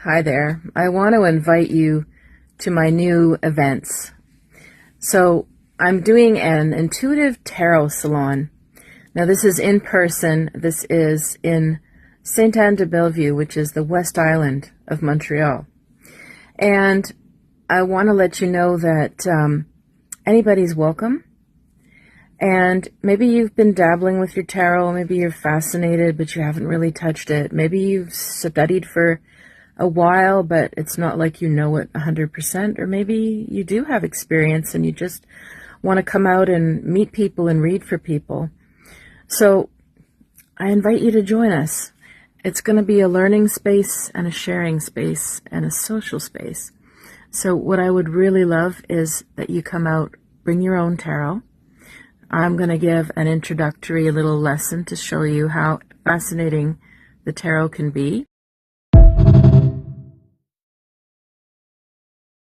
Hi there. I want to invite you to my new events. So, I'm doing an intuitive tarot salon. Now, this is in person. This is in Sainte Anne de Bellevue, which is the West Island of Montreal. And I want to let you know that anybody's welcome. And maybe you've been dabbling with your tarot. Maybe you're fascinated, but you haven't really touched it. Maybe you've studied for a while, but it's not like you know it 100%, or maybe you do have experience and you just want to come out and meet people and read for people. So I invite you to join us. It's going to be a learning space and a sharing space and a social space. So what I would really love is that you come out, bring your own tarot. I'm going to give an introductory little lesson to show you how fascinating the tarot can be.